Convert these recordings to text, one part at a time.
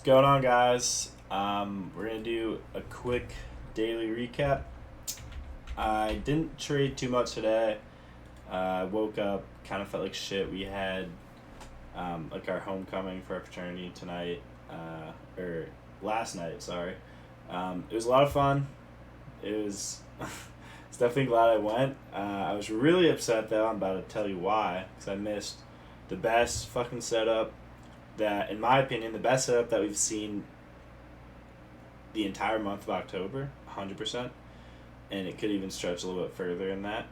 going on, guys? We're going to do a quick daily recap. I didn't trade too much today. I woke up, kind of felt like shit. We had like our homecoming for our fraternity tonight, or last night, sorry. It was a lot of fun. It was, it's definitely glad I went. I was really upset though. I'm about to tell you why, because I missed the best fucking setup that, in my opinion, the best setup that we've seen the entire month of October, 100%. And it could even stretch a little bit further than that.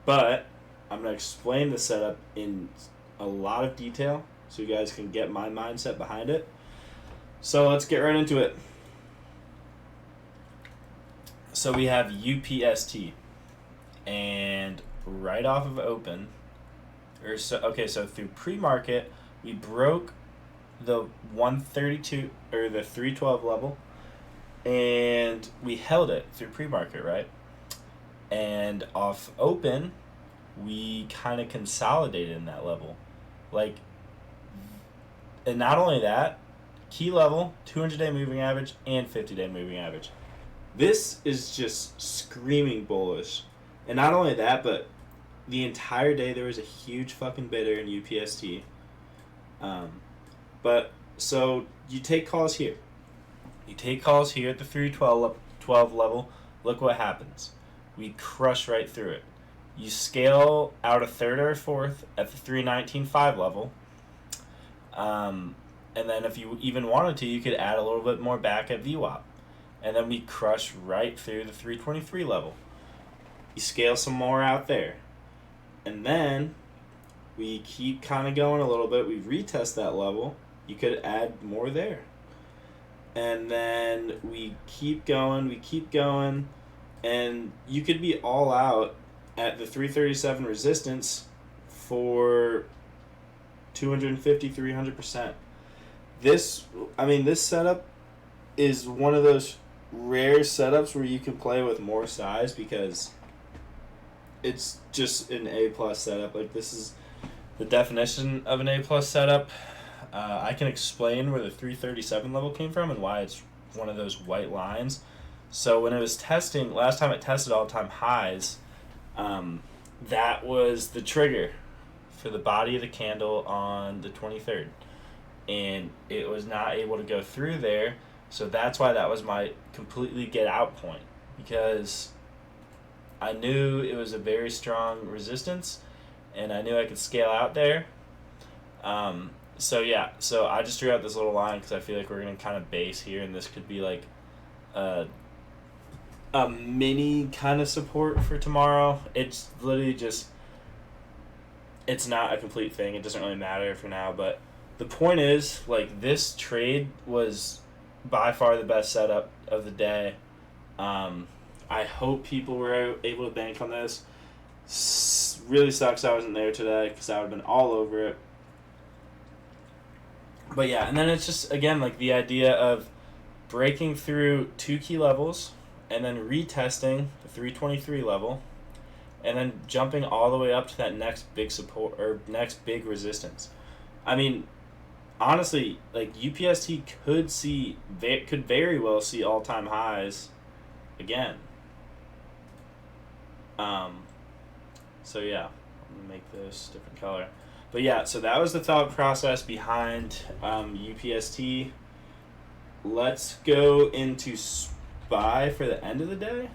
But I'm going to explain the setup in a lot of detail so you guys can get my mindset behind it. So let's get right into it. So we have UPST. And right off of open, so through pre-market, we broke the 132 or the 312 level, and we held it through pre-market, right? And off open, we kind of consolidated in that level, and not only that, key level, 200-day moving average and 50-day moving average. This is just screaming bullish, and not only that, but the entire day there was a huge fucking bidder in UPST. But so you take calls here. You take calls here at the 312 level. Look what happens. We crush right through it. You scale out a third or a fourth at the 319.5 level. And then if you even wanted to, you could add a little bit more back at VWAP. And then we crush right through the 323 level. You scale some more out there. And then we keep kind of going a little bit. We retest that level. You could add more there. And then we keep going. And you could be all out at the 337 resistance for 250, 300%. This setup is one of those rare setups where you can play with more size because it's just an A+ setup. Like, this is the definition of an A+ setup. I can explain where the 337 level came from and why it's one of those white lines. So when it was testing, last time it tested all-time highs, that was the trigger for the body of the candle on the 23rd. And it was not able to go through there, so that's why that was my completely get out point, because I knew it was a very strong resistance, and I knew I could scale out there. So I just drew out this little line because I feel like we're going to kind of base here, and this could be like a mini kind of support for tomorrow. It's literally just, it's not a complete thing. It doesn't really matter for now, but the point is, like, this trade was by far the best setup of the day. I hope people were able to bank on this. Really sucks I wasn't there today because I would have been all over it. But yeah, and then it's just, again, like the idea of breaking through two key levels and then retesting the 323 level and then jumping all the way up to that next big support or next big resistance. I mean, honestly, like, UPST could very well see all-time highs again. So yeah, I'm going to make this different color. But yeah, so that was the thought process behind UPST. Let's go into SPY for the end of the day.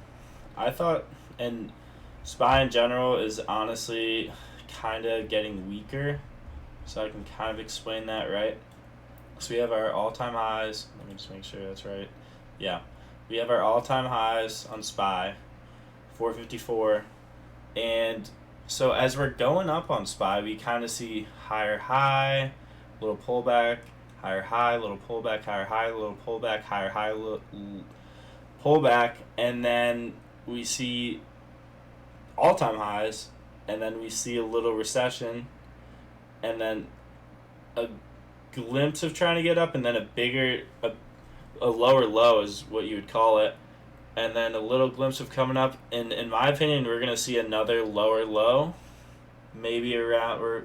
I thought, and SPY in general is honestly kind of getting weaker, so I can kind of explain that, right? So we have our all-time highs. Let me just make sure that's right. Yeah, we have our all-time highs on SPY, 454, and so as we're going up on SPY, we kind of see higher high, little pullback, higher high, little pullback, higher high, little pullback, higher high, little pullback, and then we see all-time highs, and then we see a little recession, and then a glimpse of trying to get up, and then a lower low is what you would call it, and then a little glimpse of coming up, and in my opinion, we're going to see another lower low, maybe around, we're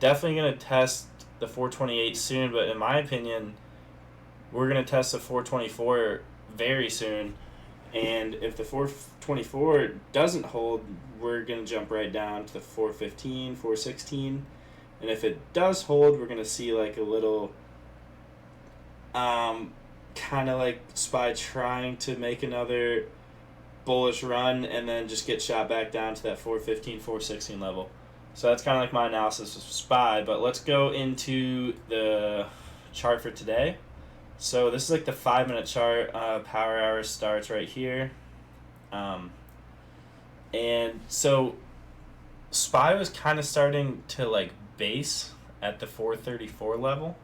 definitely going to test the 428 soon, but in my opinion, we're going to test the 424 very soon. And if the 424 doesn't hold, we're going to jump right down to the 415, 416. And if it does hold, we're going to see like a little kind of like SPY trying to make another bullish run and then just get shot back down to that 415, 416 level. So that's kind of like my analysis of SPY. But let's go into the chart for today. So this is like the 5-minute chart. Power hour starts right here. And so SPY was kind of starting to like base at the 434 level.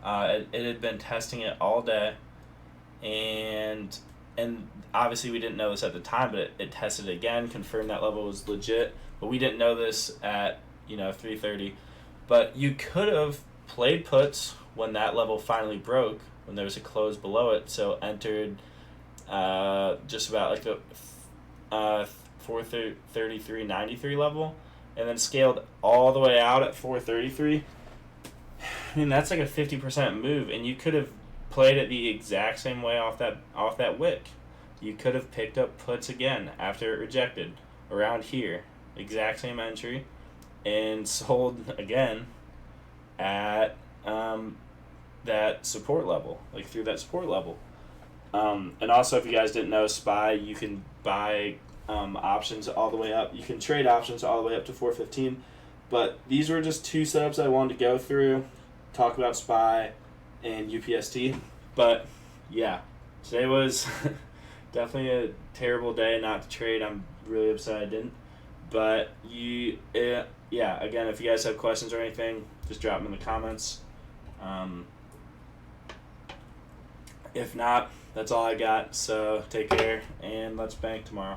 It had been testing it all day, and obviously we didn't know this at the time, but it tested again, confirmed that level was legit. But we didn't know this at 3:30. But you could have played puts when that level finally broke, when there was a close below it. So entered just about like the 433.93 level, and then scaled all the way out at 433. I mean, that's like a 50% move, and you could have played it the exact same way off that wick. You could have picked up puts again after it rejected around here, exact same entry, and sold again at that support level, like through that support level. And also, if you guys didn't know, SPY, you can buy options all the way up. You can trade options all the way up to 415. But these were just two setups I wanted to go through, talk about SPY and UPST. But yeah, today was definitely a terrible day not to trade. I'm really upset I didn't. But again, if you guys have questions or anything, just drop them in the comments. If not, that's all I got. So take care, and let's bank tomorrow.